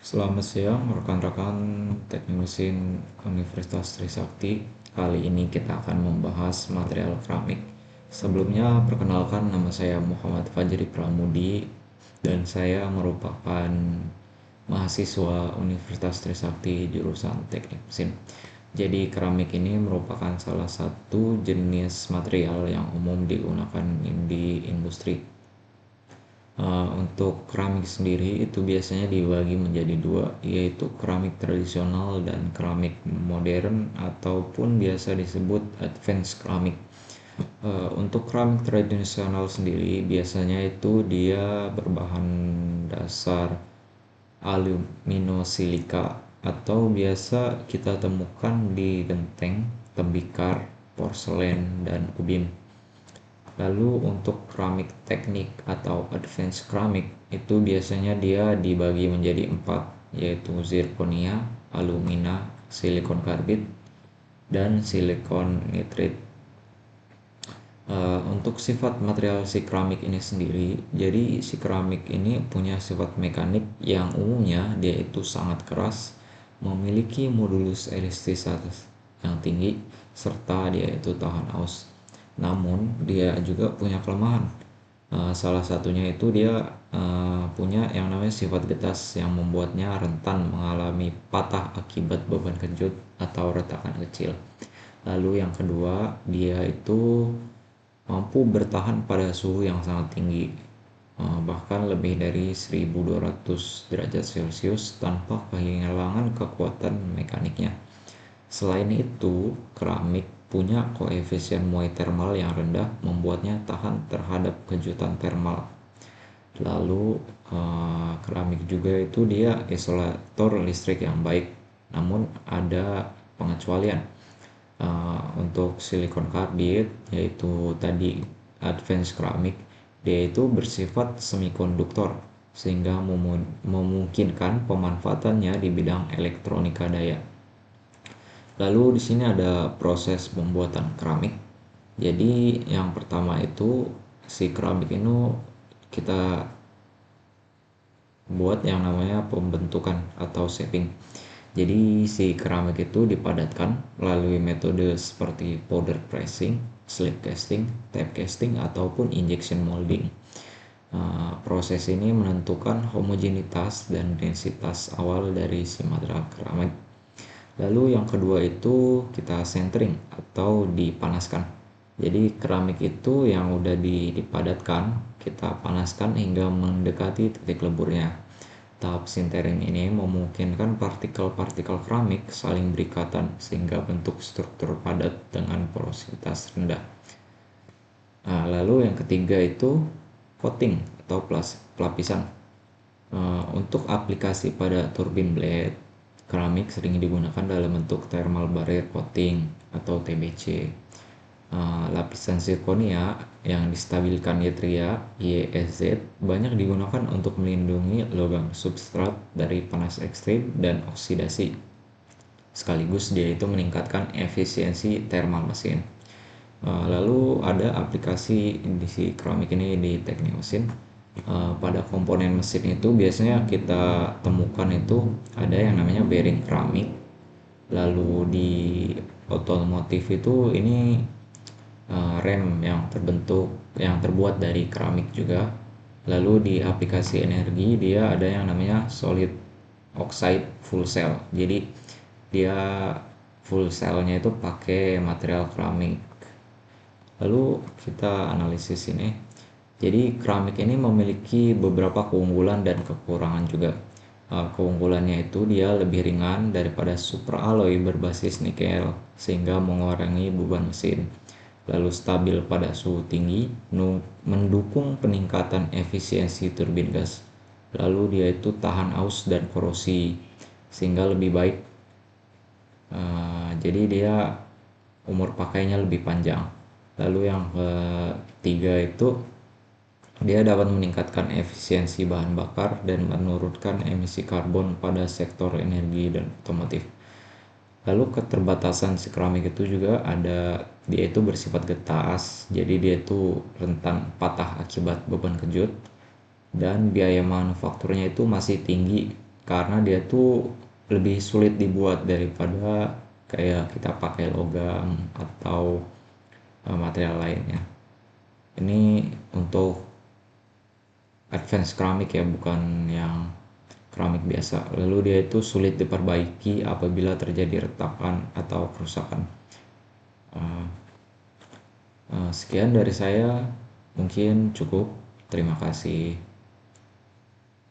Selamat siang rekan-rekan Teknik Mesin Universitas Trisakti. Kali ini kita akan membahas material keramik. Sebelumnya perkenalkan, nama saya Muhammad Fajri Pramudi dan saya merupakan mahasiswa Universitas Trisakti jurusan Teknik Mesin. Jadi keramik ini merupakan salah satu jenis material yang umum digunakan di industri. Untuk keramik sendiri itu biasanya dibagi menjadi dua, yaitu keramik tradisional dan keramik modern ataupun biasa disebut advanced keramik. Untuk keramik tradisional sendiri biasanya itu dia berbahan dasar aluminosilika atau biasa kita temukan di genteng, tembikar, porselen, dan ubin. Lalu untuk keramik teknik atau advanced keramik itu biasanya dia dibagi menjadi empat, yaitu zirconia, alumina, silikon karbid, dan silikon nitrit. Untuk sifat material si keramik ini sendiri, jadi si keramik ini punya sifat mekanik yang umumnya dia itu sangat keras, memiliki modulus elastisitas yang tinggi, serta dia itu tahan aus. Namun dia juga punya kelemahan. Salah satunya itu dia punya yang namanya sifat getas yang membuatnya rentan mengalami patah akibat beban kejut atau retakan kecil. Lalu yang kedua, dia itu mampu bertahan pada suhu yang sangat tinggi, bahkan lebih dari 1200 derajat Celcius tanpa kehilangan kekuatan mekaniknya. Selain itu, keramik punya koefisien muai termal yang rendah, membuatnya tahan terhadap kejutan termal. Lalu keramik juga itu dia isolator listrik yang baik, namun ada pengecualian. Untuk silikon karbid, yaitu tadi advanced keramik, dia itu bersifat semikonduktor sehingga memungkinkan pemanfaatannya di bidang elektronika daya. Lalu di sini ada proses pembuatan keramik. Jadi yang pertama itu si keramik ini kita buat yang namanya pembentukan atau shaping. Jadi si keramik itu dipadatkan melalui metode seperti powder pressing, slip casting, tape casting, ataupun injection molding. Proses ini menentukan homogenitas dan densitas awal dari si material keramik. Lalu yang kedua itu kita centering atau dipanaskan. Jadi keramik itu yang udah dipadatkan, kita panaskan hingga mendekati titik leburnya. Tahap sintering ini memungkinkan partikel-partikel keramik saling berikatan sehingga bentuk struktur padat dengan porositas rendah. Lalu yang ketiga itu coating atau pelapisan. Untuk aplikasi pada turbin blade, keramik sering digunakan dalam bentuk thermal barrier coating atau TBC. Lapisan zirconia yang distabilkan ytria YSZ banyak digunakan untuk melindungi logam substrat dari panas ekstrim dan oksidasi. Sekaligus dia itu meningkatkan efisiensi thermal mesin. Lalu ada aplikasi di si keramik ini di teknik mesin. Pada komponen mesin itu biasanya kita temukan itu ada yang namanya bearing keramik. Lalu di otomotif itu ini rem yang terbuat dari keramik juga. Lalu di aplikasi energi dia ada yang namanya solid oxide full cell. Jadi dia full cellnya itu pakai material keramik. Lalu kita analisis ini. Jadi keramik ini memiliki beberapa keunggulan dan kekurangan juga. Keunggulannya itu dia lebih ringan daripada superalloy berbasis nikel sehingga mengurangi beban mesin. Lalu stabil pada suhu tinggi, mendukung peningkatan efisiensi turbin gas. Lalu dia itu tahan aus dan korosi sehingga lebih baik. Jadi dia umur pakainya lebih panjang. Lalu yang ketiga itu dia dapat meningkatkan efisiensi bahan bakar dan menurunkan emisi karbon pada sektor energi dan otomotif. Lalu keterbatasan si keramik itu juga ada, dia itu bersifat getas, jadi dia itu rentan patah akibat beban kejut, dan biaya manufakturnya itu masih tinggi karena dia tuh lebih sulit dibuat daripada kayak kita pakai logam atau material lainnya. Ini untuk advance keramik ya, bukan yang keramik biasa. Lalu dia itu sulit diperbaiki apabila terjadi retakan atau kerusakan. Sekian dari saya, mungkin cukup. Terima kasih.